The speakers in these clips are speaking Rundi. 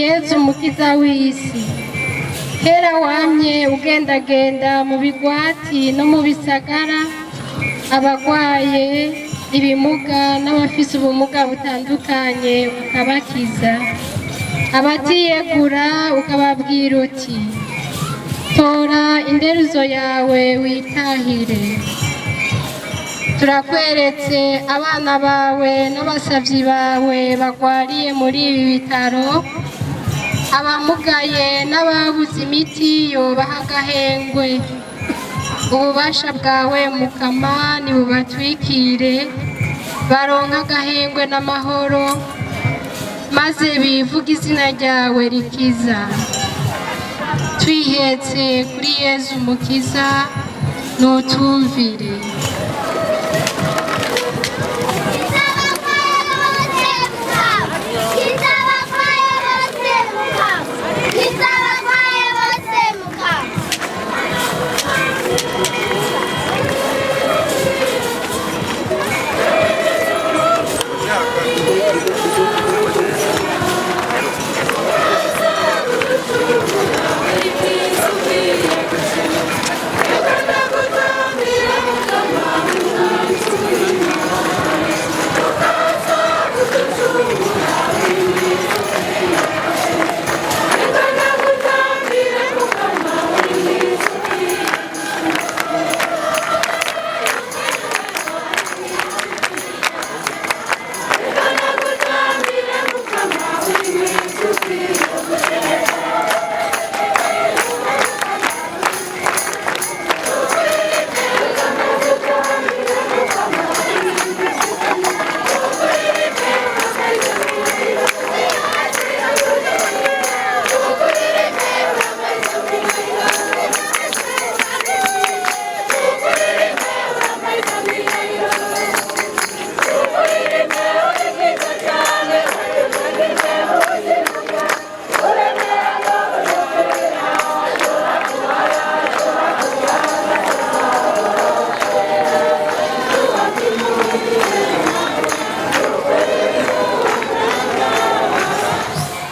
Yezu mukiza w'isi, kera wamye ugendagenda mu bigwati no mu bisagara, abagwaye, ibimuga n'abafise ubumuga butandukanye ukabakiza, abatiyegura ukababwira uti tora inderuzo yawe witahire. Turakweretse abana bawe n'abasavyi bawe bagwariye muri ibi bitaro, abamugaye n'ababuze imiti yobaha agahengwe. Ububasha bwawe Mukama nibubatwikire, baronka agahengwe n'amahoro, maze bivuga izina ryawe rikiza. Twihetse kuri Yezu mukiza, nutumvire.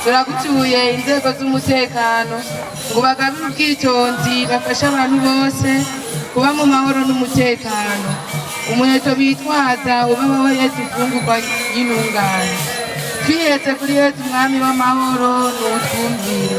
Turagutuye inzego z'umutekano ngo bagabire ubwitonzi bafashe abantu bose kuba mu mahoro n'umutekano. Umuheto bitwaza ubaho Yezu ifungurwa y'intungane. Twihetse kuri Yezu umwami w'amahoro, n'utwumvire.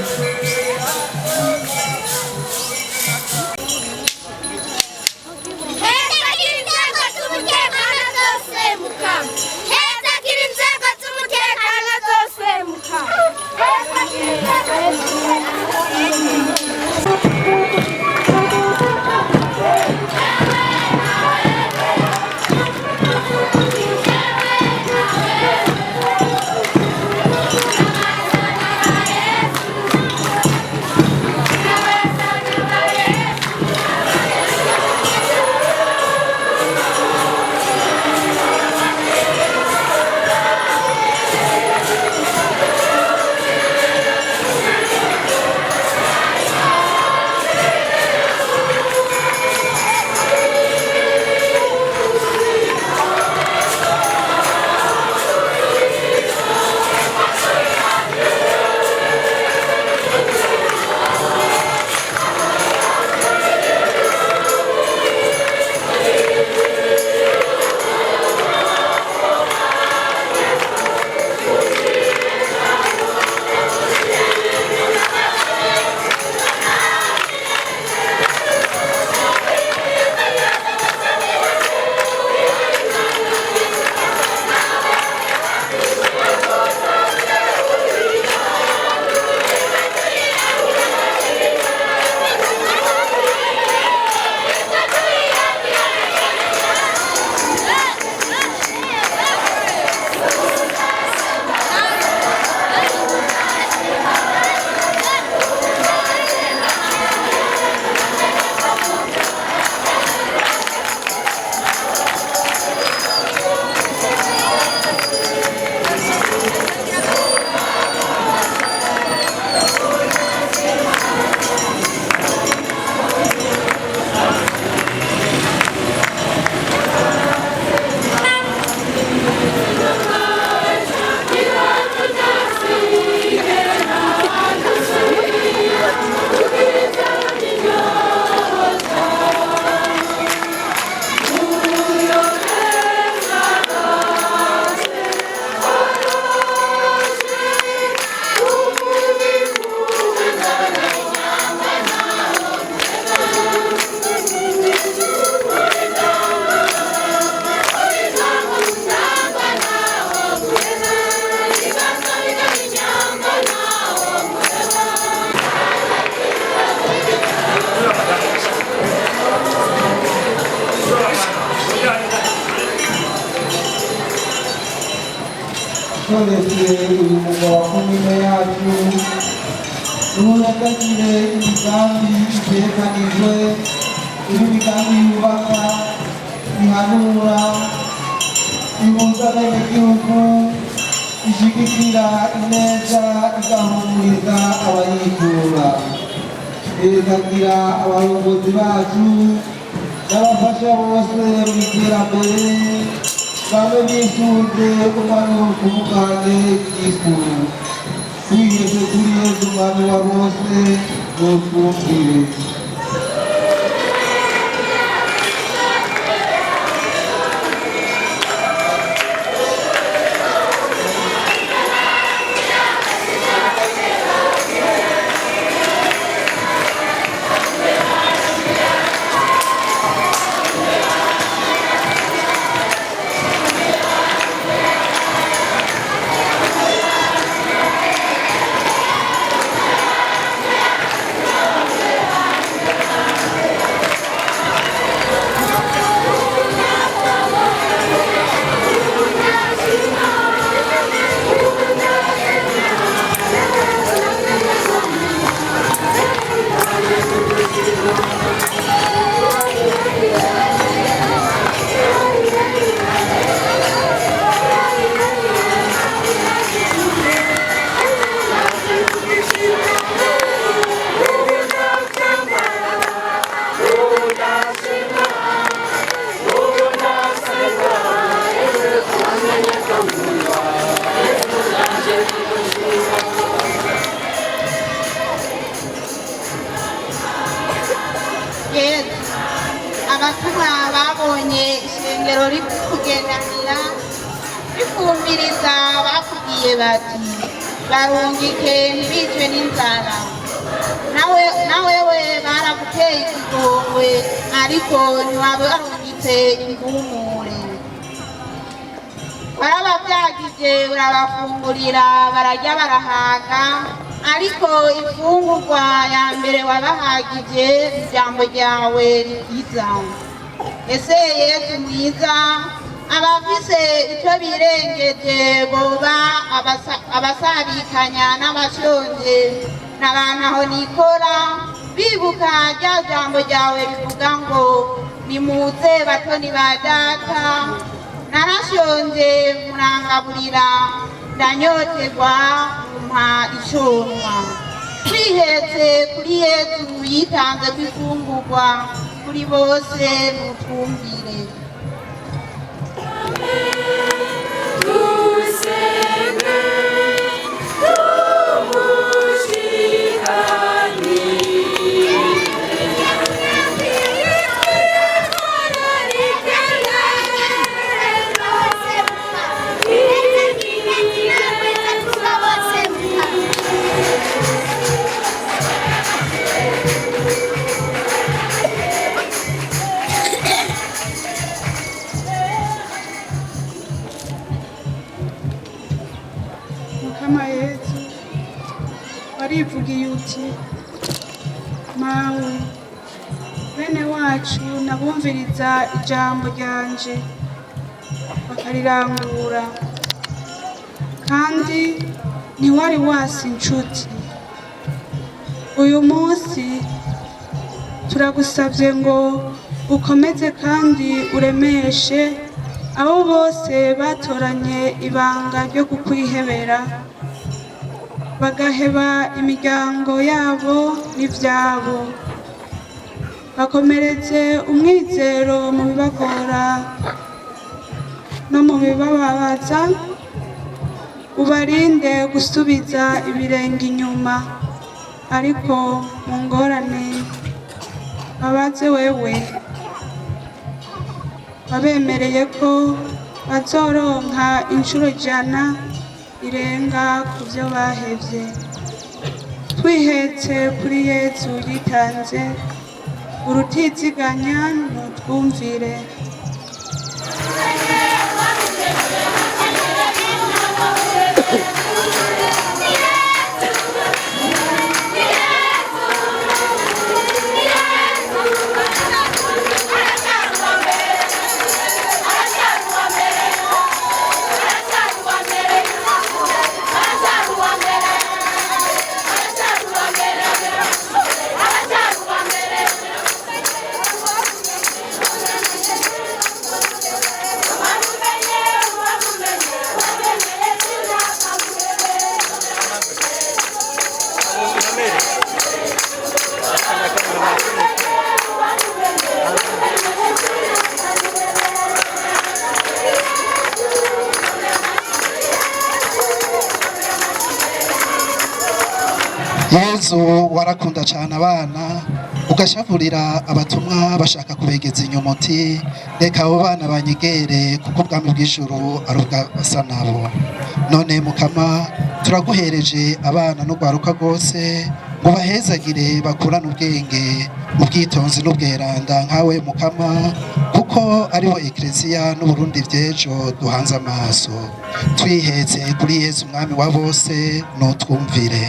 toretse uyu mugabo wa komine yacu nuhagagire imigambi itekanijwe imigambi yubaka ihanura ihuza abenegihugu ishigikira ineza igahumuriza abayitura ikagira abayobozi bacu n'abafasha bose mu iterambere babe bisunze umwanuro kumukanye ikikuru twiheze kuri yesu umwami wa bose notwumvire. abatumwa babonye ishengero rikugendanira rikumviriza bakubwiye bati barungike ntibicwe n'inzara nawewe baraguteye ikigongwe ariko ntiwabarungitse ingumure barabavyagije urabafungurira bararya barahaga ariko ifungurwa ya mbere wabahagije ijambo ryawe ryiza. Ese Yesu mwiza abafise icyo birengeje boba abasabikanya n'abashonje n'abantu aho nikora bibuka rya jambo ryawe rivuga ngo nimuze batoni ba data narashonje murangaburira ndanyoterwa mumpa iconwa. Twihetse kuri Yesu yitanze kwifungurwa kuri bose mutwumvire. Mukama Yesu warivugiye uti mawe bene wacu nabumviriza ijambo ryanje bakarirangura kandi ntiwari wasi inshuti. Uyu munsi turagusabye ngo ukomeze kandi uremeshe abo bose batoranye ibanga ryo kukwihebera bagaheba imiryango yabo n'ivyabo, bakomeretse umwizero mu bibagora no mu bibababaza, ubarinde gusubiza ibirenge inyuma ariko mu ngorane babaze wewe babemereye ko bazoronka inshuro 100 irenga ku byo bahevye. Twihetse kuri Yesu yitanze urutiziganya nutwumvire. Yezu warakunda cyane abana ugashavurira abatumwa bashaka kubegeza inyuma uti reka abo bana banyegere kuko ubwami bw'ijuru ari ubw'abasa nabo. None Mukama turaguhereje abana n'urwaruka rwose ngo bahezagire bakurane ubwenge ubwitonzi n'ubweranda nkawe Mukama, kuko aribo Ekleziya n'Uburundi vy'ejo duhanze amaso. Twiheze kuri Yezu umwami wa bose, nutwumvire.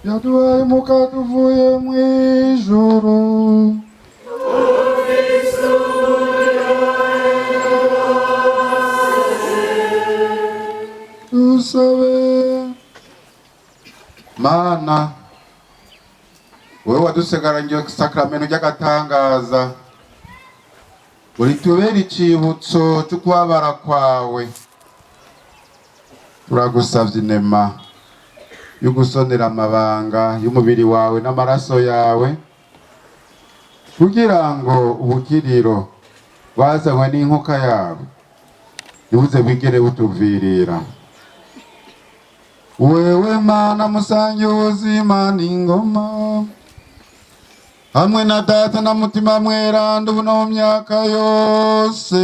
yaduhaye umukate uvuye mu ijuru, dusabe. Mana, wewe wadusegaranye sakramento ry'agatangaza, uritubera icibutso cyo kubabara kwawe. Turagusavye inema yo gusonera amabanga y'umubiri wawe n'amaraso yawe, kugira ngo ubukiriro bwazanywe n'inkuka yawe ntibuze bwigere butuvirira. Wewe Mana musangi w'ubuzima n'ingoma, hamwe na Data na Mutima Mweranda ubu no mu myaka yose.